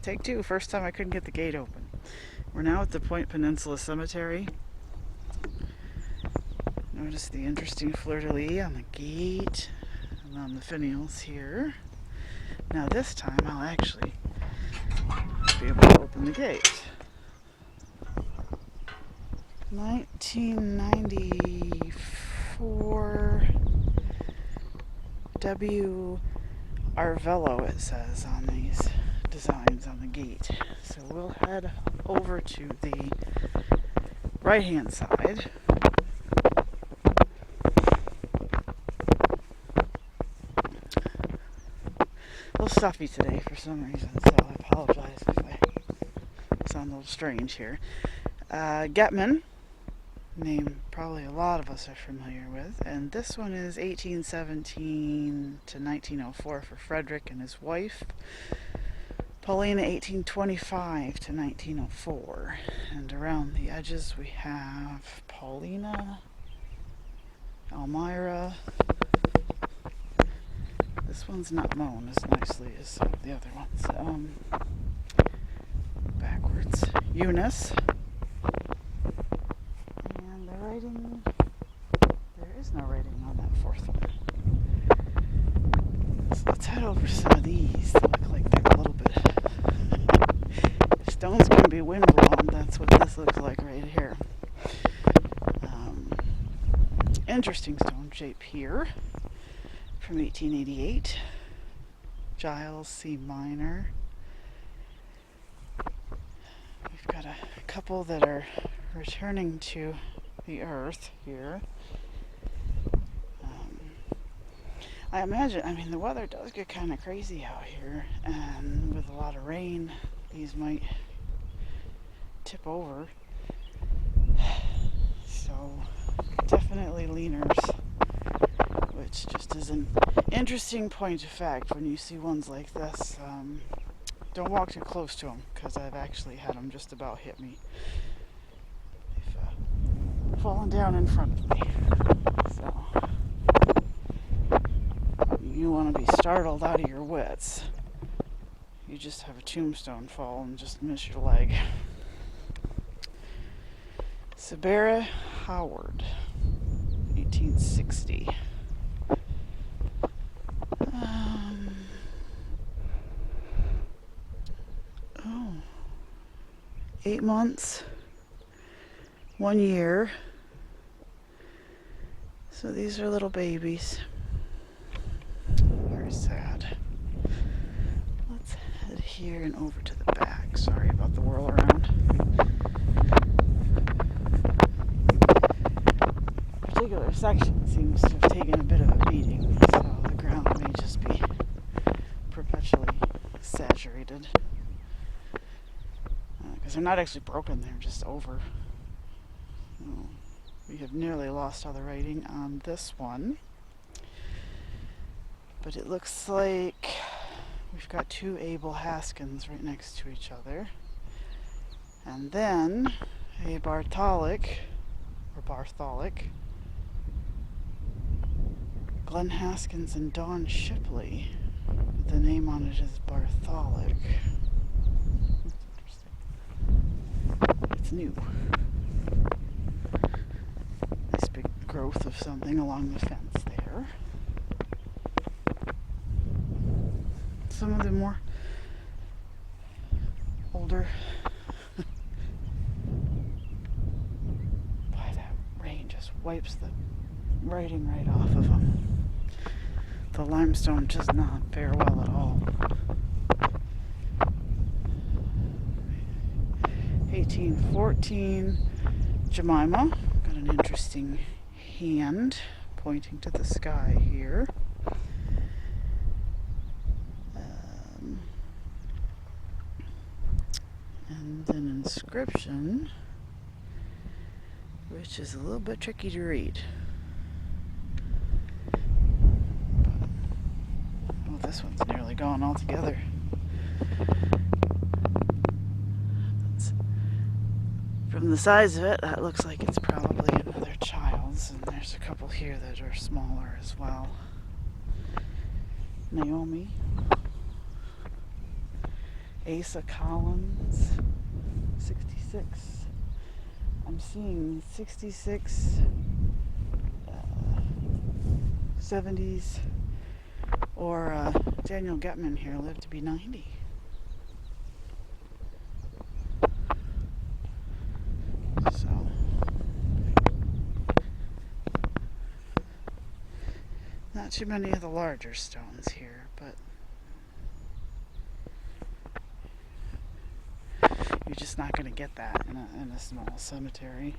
Take two. First time I couldn't get the gate open. We're now at the Peninsula Cemetery. Notice the interesting fleur-de-lis on the gate and on the finials here. Now this time I'll actually be able to open the gate. 1994 W. Arvello, it says on these designs on the gate. So we'll head over to the right hand side. A little stuffy today for some reason, so I apologize if I sound a little strange here. Getman, name probably a lot of us are familiar with, and this one is 1817 to 1904 for Frederick and his wife. Paulina 1825 to 1904, and around the edges we have Paulina, Elmira. This one's not mown as nicely as some of the other ones. Backwards, Eunice. And the writing, there is no writing on that fourth one. So let's head over to some of these that look like they're a little bit. If stone's going to be windblown, that's what this looks like right here. Interesting stone shape here from 1888. Giles C. Minor. We've got a couple that are returning to the earth here. I imagine, the weather does get kind of crazy out here, and with a lot of rain, these might tip over. So, definitely leaners, which just is an interesting point of fact when you see ones like this. Don't walk too close to them, because I've actually had them just about hit me. They've fallen down in front of me. So you want to be startled out of your wits. You just have a tombstone fall and just miss your leg. Sabera Howard, 1860. 8 months, 1 year. So these are little babies. Very sad. Let's head here and over to the back. Sorry about the whirl around. A particular section seems to have taken a bit of a beating, so the ground may just be perpetually saturated. Because they're not actually broken, they're just over. We have nearly lost all the writing on this one. But it looks like we've got two Abel Haskins right next to each other. And then a Bartholic, Glenn Haskins and Dawn Shipley. The name on it is Bartholic. It's new. Nice big growth of something along the fence there. Some of the more older. Boy, that rain just wipes the writing right off of them. The limestone does not fare well at all. 1814, Jemima. Got an interesting hand pointing to the sky here. And an inscription, which is a little bit tricky to read. Oh, this one's nearly gone altogether. From the size of it, that looks like it's probably another child's, and there's a couple here that are smaller as well. Naomi, Asa Collins, 66. I'm seeing 66, 70s, or Daniel Getman here lived to be 90. So, not too many of the larger stones here, but you're just not going to get that in a small cemetery.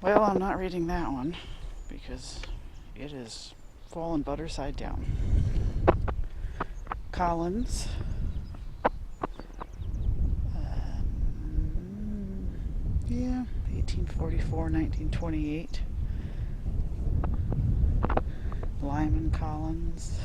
Well, I'm not reading that one because it is fallen butter side down. Collins. Yeah, 1844, 1928. Lyman Collins.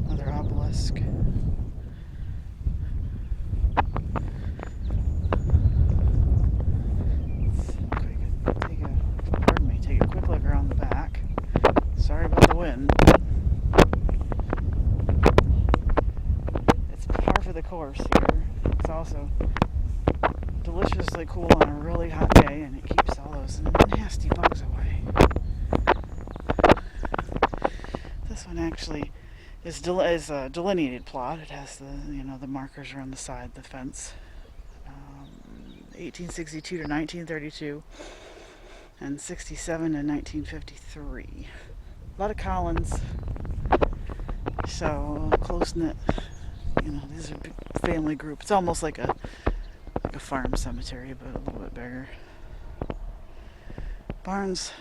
Another obelisk. Take a quick look around the back. Sorry about the wind. It's par for the course here. It's also deliciously cool on a really hot day, and it keeps all those nasty bugs away. This one actually is a delineated plot. It has the markers around the side, the fence. 1862 to 1932, and 67 to 1953. A lot of Collins. So close knit. These are a big family group. It's almost like a farm cemetery, but a little bit bigger. Barnes.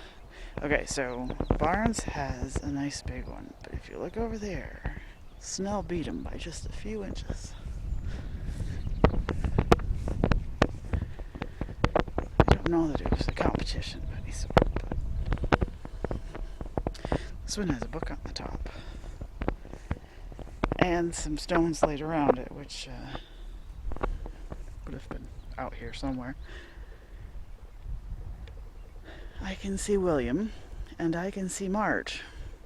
Okay, so Barnes has a nice big one, but if you look over there, Snell beat him by just a few inches. I don't know that it was a competition of any sort, but this one has a book on the top. And some stones laid around it, which would have been out here somewhere. I can see William, and I can see Marge,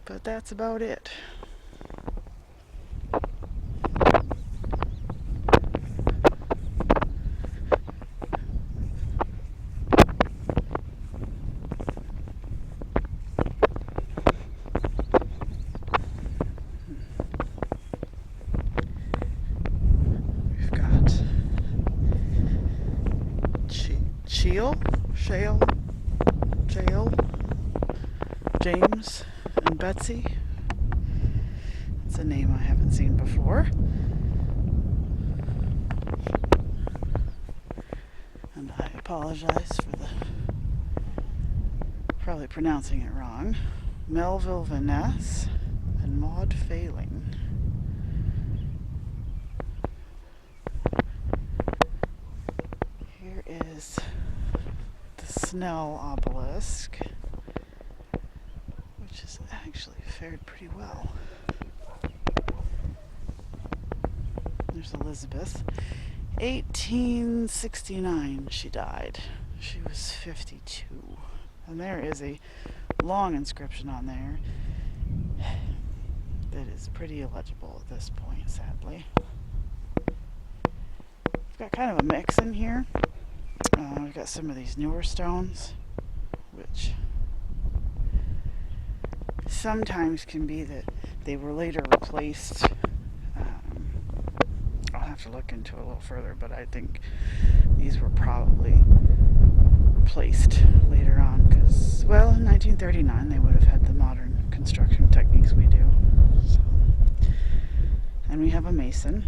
but that's about it. We've got Shale, James, and Betsy. It's a name I haven't seen before. And I apologize for probably pronouncing it wrong. Melville Vaness and Maud Failing. Here is the Snell obelisk, which has actually fared pretty well. There's Elizabeth. 1869 she died. She was 52. And there is a long inscription on there that is pretty illegible at this point, sadly. We've got kind of a mix in here. We've got some of these newer stones, which sometimes can be that they were later replaced. I'll have to look into it a little further, but I think these were probably replaced later on because, well, in 1939 they would have had the modern construction techniques we do. So. And we have a mason.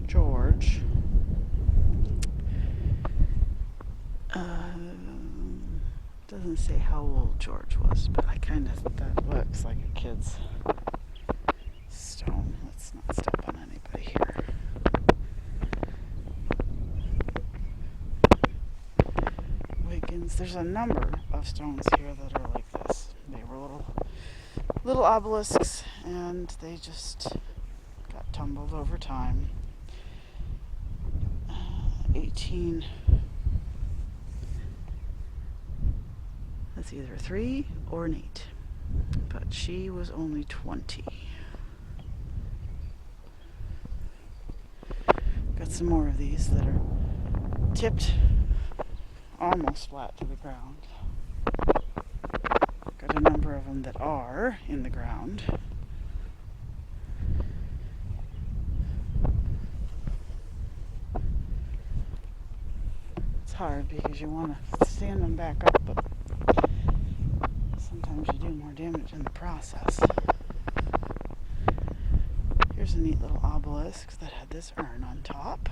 George. Doesn't say how old George was, but that looks like a kid's stone. Let's not step on anybody here. Wiggins. There's a number of stones here that are like this. They were little obelisks, and they just got tumbled over time. 18. That's either a 3 or an 8. But she was only 20. Got some more of these that are tipped almost flat to the ground. Got a number of them that are in the ground. It's hard because you want to stand them back up, but sometimes you do more damage in the process. Here's a neat little obelisk that had this urn on top.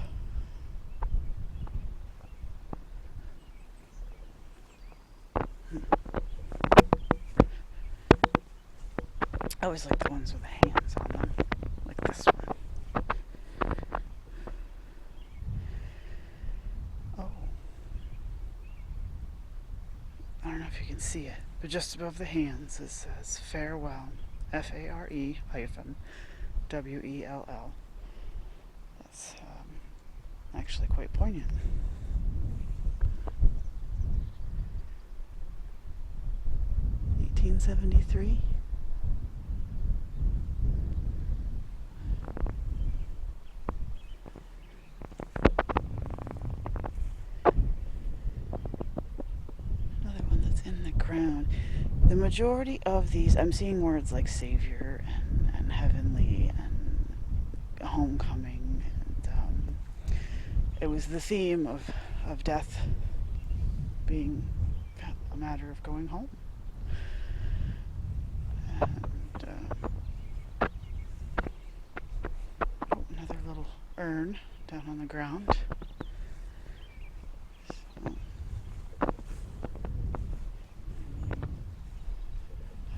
I always like the ones with the hands on them, like this one. Oh. I don't know if you can see it, but just above the hands it says farewell, FARE-WELL. That's actually quite poignant. (1873). Another one that's in the ground. The majority of these, I'm seeing words like savior and heavenly and homecoming. And, it was the theme of death being a matter of going home. And, another little urn down on the ground.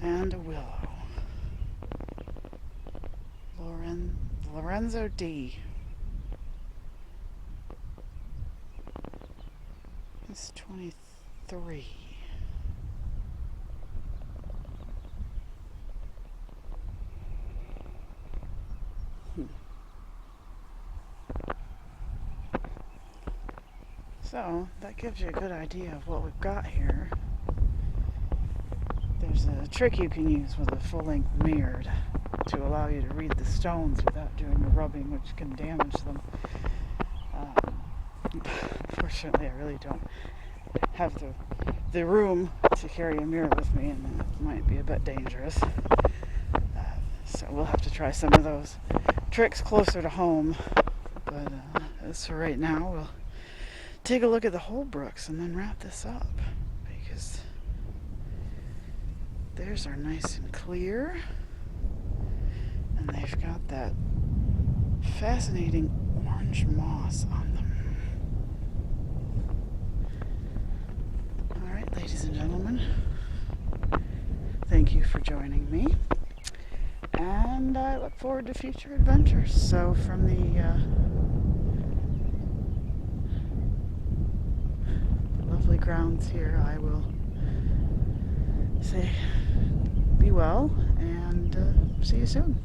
And a willow. Lorenzo D. He's 23. So that gives you a good idea of what we've got here. There's a trick you can use with a full-length mirror to allow you to read the stones without doing the rubbing, which can damage them. Unfortunately, I really don't have the room to carry a mirror with me, and that might be a bit dangerous. So we'll have to try some of those tricks closer to home. But as for right now, we'll take a look at the Holbrooks and then wrap this up, because theirs are nice and clear, and they've got that fascinating orange moss on them. Alright, ladies and gentlemen, thank you for joining me, and I look forward to future adventures. So from the lovely grounds here, I will say be well, and see you soon.